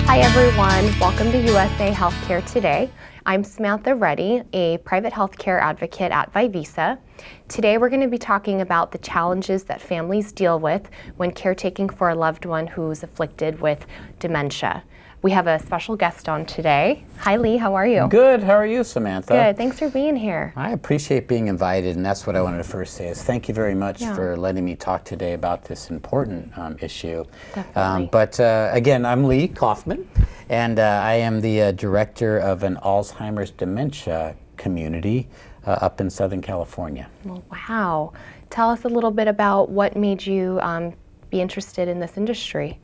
Hi everyone, welcome to USA Healthcare Today. I'm Samantha Ready, a private healthcare advocate at Viveesa. Today we're going to be talking about the challenges that families deal with when caretaking for a loved one who's afflicted with dementia. We have a special guest on today. Hi Lee, how are you? Good, how are you, Samantha? Good, thanks for being here. I appreciate being invited, and that's what I wanted to first say is thank you very much for letting me talk today about this important issue. Definitely. Again, I'm Lee Kaufman, and I am the director of an Alzheimer's Dementia community up in Southern California. Well, wow. Tell us a little bit about what made you be interested in this industry.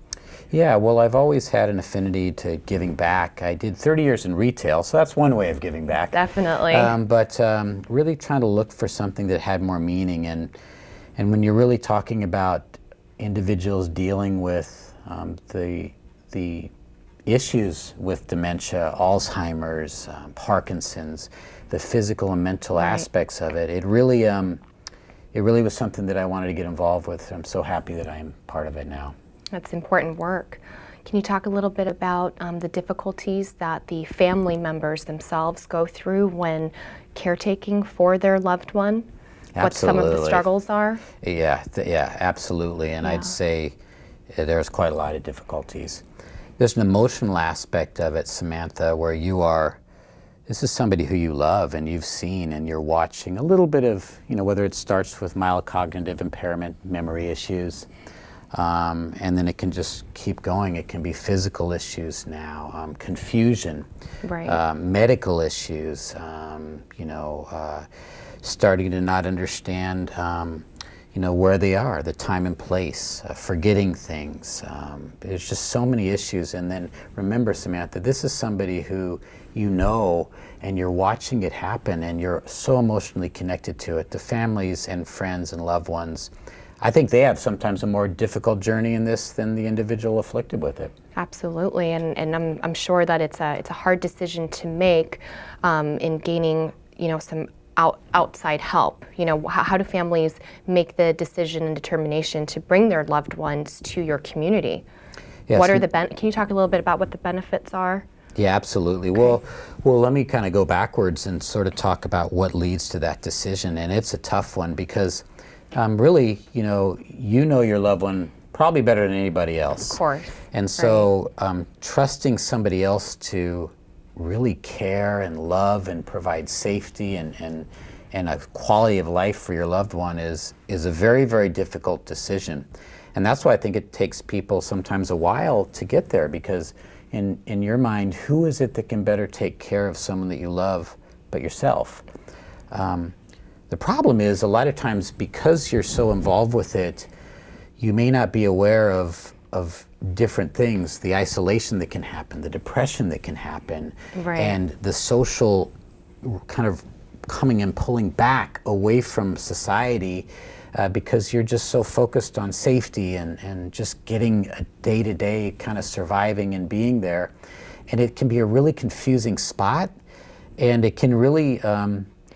Yeah, well, I've always had an affinity to giving back. I did 30 years in retail, so that's one way of giving back. Definitely. But really trying to look for something that had more meaning. And when you're really talking about individuals dealing with the issues with dementia, Alzheimer's, Parkinson's, the physical and mental aspects of it, it really was something that I wanted to get involved with. I'm so happy that I'm part of it now. That's important work. Can you talk a little bit about the difficulties that the family members themselves go through when caretaking for their loved one? Absolutely. What some of the struggles are? Yeah, absolutely. And I'd say there's quite a lot of difficulties. There's an emotional aspect of it, Samantha, where this is somebody who you love and you've seen and you're watching a little bit of, whether it starts with mild cognitive impairment, memory issues, and then it can just keep going. It can be physical issues now, confusion, medical issues, starting to not understand, where they are, the time and place, forgetting things. There's just so many issues. And then remember, Samantha, this is somebody who and you're watching it happen and you're so emotionally connected to it. The families and friends and loved ones, I think they have sometimes a more difficult journey in this than the individual afflicted with it. Absolutely, and I'm sure that it's a hard decision to make in gaining some outside help. How do families make the decision and determination to bring their loved ones to your community? Yes. What are can you talk a little bit about what the benefits are? Yeah, absolutely. Okay. Well, let me kind of go backwards and sort of talk about what leads to that decision, and it's a tough one because. Really, you know your loved one probably better than anybody else. Of course. And so trusting somebody else to really care and love and provide safety and a quality of life for your loved one is a very, very difficult decision. And that's why I think it takes people sometimes a while to get there, because in your mind, who is it that can better take care of someone that you love but yourself? The problem is a lot of times because you're so involved with it, you may not be aware of different things, the isolation that can happen, the depression that can happen, and the social kind of coming and pulling back away from society because you're just so focused on safety and just getting a day-to-day kind of surviving and being there. And it can be a really confusing spot, and it can really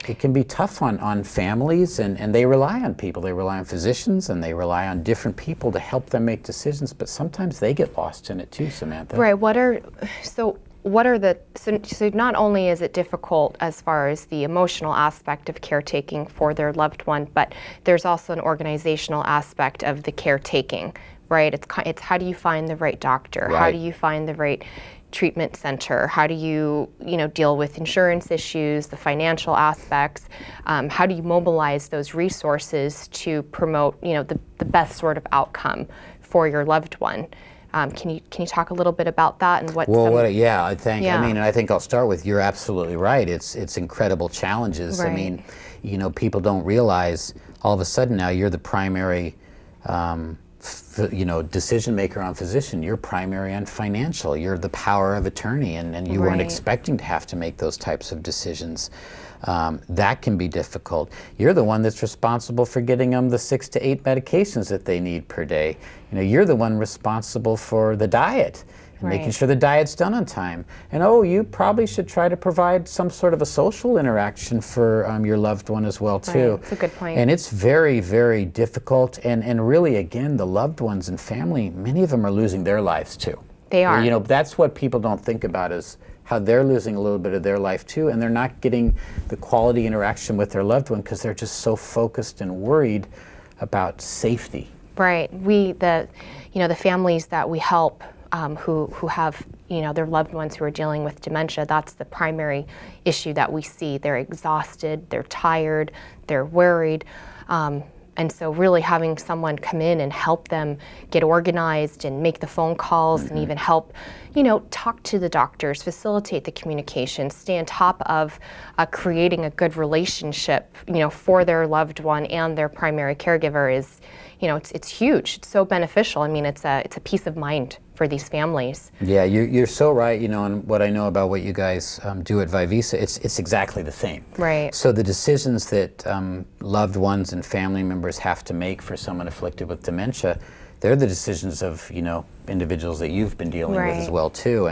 it can be tough on families, and they rely on people. They rely on physicians, and they rely on different people to help them make decisions, but sometimes they get lost in it too, Samantha. Right, so not only is it difficult as far as the emotional aspect of caretaking for their loved one, but there's also an organizational aspect of the caretaking, right? It's how do you find the right doctor? How do you find the right treatment center? How do you deal with insurance issues, the financial aspects? How do you mobilize those resources to promote the best sort of outcome for your loved one? Can you talk a little bit about that and what? I think I'll start with, you're absolutely right. It's incredible challenges. Right. I mean, people don't realize all of a sudden now you're the primary decision maker on physician, you're primary on financial, you're the power of attorney, and you weren't expecting to have to make those types of decisions. That can be difficult. You're the one that's responsible for getting them the 6 to 8 medications that they need per day. You're the one responsible for the diet and making sure the diet's done on time. And you probably should try to provide some sort of a social interaction for your loved one as well too. Right. That's a good point. And it's very, very difficult. And really, again, the loved ones and family, many of them are losing their lives too. They are. You know, that's what people don't think about, is how they're losing a little bit of their life too, and they're not getting the quality interaction with their loved one because they're just so focused and worried about safety. Right. The families that we help who have, their loved ones who are dealing with dementia, that's the primary issue that we see. They're exhausted, they're tired, they're worried. And so really having someone come in and help them get organized and make the phone calls and even help, talk to the doctors, facilitate the communication, stay on top of creating a good relationship, for their loved one and their primary caregiver is, it's huge. It's so beneficial. I mean, it's a peace of mind for these families. Yeah, you're so right. And what I know about what you guys do at Viveesa, it's exactly the same. Right. So the decisions that loved ones and family members have to make for someone afflicted with dementia, they're the decisions of individuals that you've been dealing with as well too.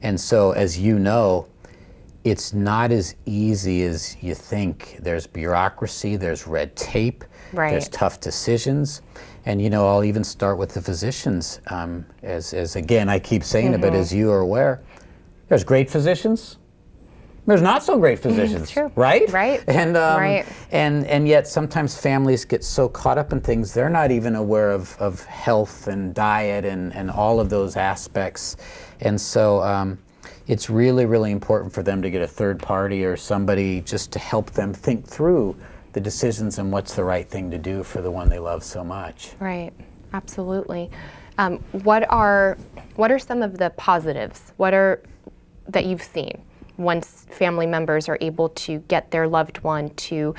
And so, as you know, it's not as easy as you think. There's bureaucracy, there's red tape, there's tough decisions. And I'll even start with the physicians. As again, I keep saying it, but as you are aware, there's great physicians, there's not so great physicians, right? Right. And yet sometimes families get so caught up in things, they're not even aware of health and diet and all of those aspects. And so it's really, really important for them to get a third party or somebody just to help them think through the decisions and what's the right thing to do for the one they love so much. Right, absolutely. What are some of the positives? That you've seen once family members are able to get their loved one to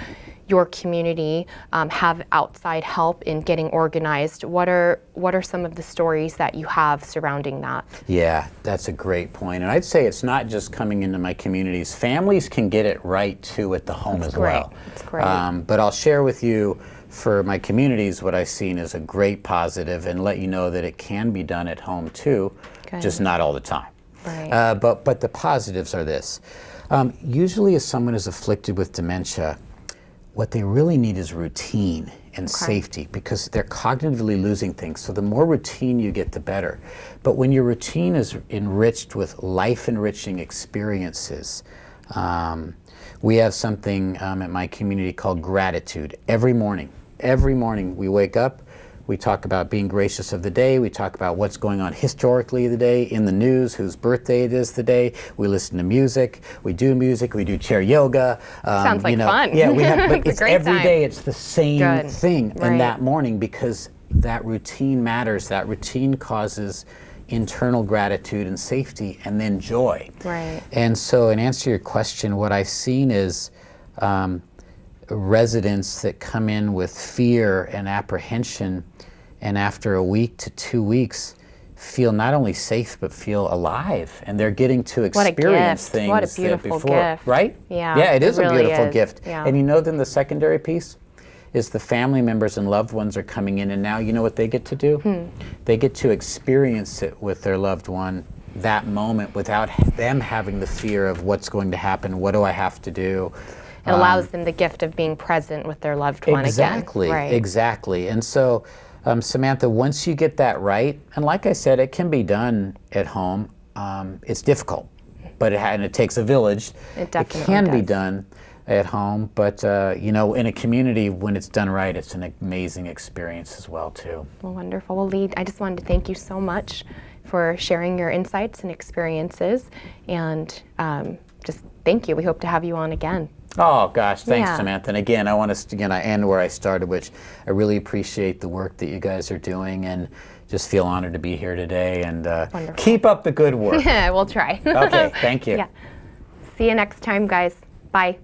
your community, have outside help in getting organized? What are some of the stories that you have surrounding that? Yeah, that's a great point. And I'd say it's not just coming into my communities. Families can get it right too at the home as well. That's great. But I'll share with you, for my communities, what I've seen is a great positive, and let you know that it can be done at home too, just not all the time. Right. But the positives are this. Usually as someone is afflicted with dementia, what they really need is routine and safety, because they're cognitively losing things. So the more routine you get, the better. But when your routine is enriched with life-enriching experiences, we have something at my community called gratitude. Every morning we wake up, we talk about being gracious of the day. We talk about what's going on historically the day, in the news, whose birthday it is today. We listen to music. We do chair yoga. Sounds like fun. Yeah, we have, but it's every day it's the same thing in Right. that morning, because that routine matters. That routine causes internal gratitude and safety, and then joy. Right. And so, in answer to your question, what I've seen is residents that come in with fear and apprehension, and after a week to 2 weeks feel not only safe but feel alive, and they're getting to experience things what a beautiful before, gift. right? Yeah, it is really a beautiful is. gift. Yeah. And then the secondary piece is the family members and loved ones are coming in, and now you know what they get to do? They get to experience it with their loved one, that moment, without them having the fear of what's going to happen, what do I have to do. It allows them the gift of being present with their loved one again. Exactly. And so, Samantha, once you get that right, and like I said, it can be done at home. It's difficult, but it takes a village. It definitely can be does. done at home, but in a community, when it's done right, it's an amazing experience as well too. Well, wonderful. Well, Lee, I just wanted to thank you so much for sharing your insights and experiences, and just thank you. We hope to have you on again. Oh gosh, thanks, Yeah. Samantha. And again, I want to I end where I started, which I really appreciate the work that you guys are doing, and just feel honored to be here today. And keep up the good work. We'll try. Okay, thank you. Yeah. See you next time, guys. Bye.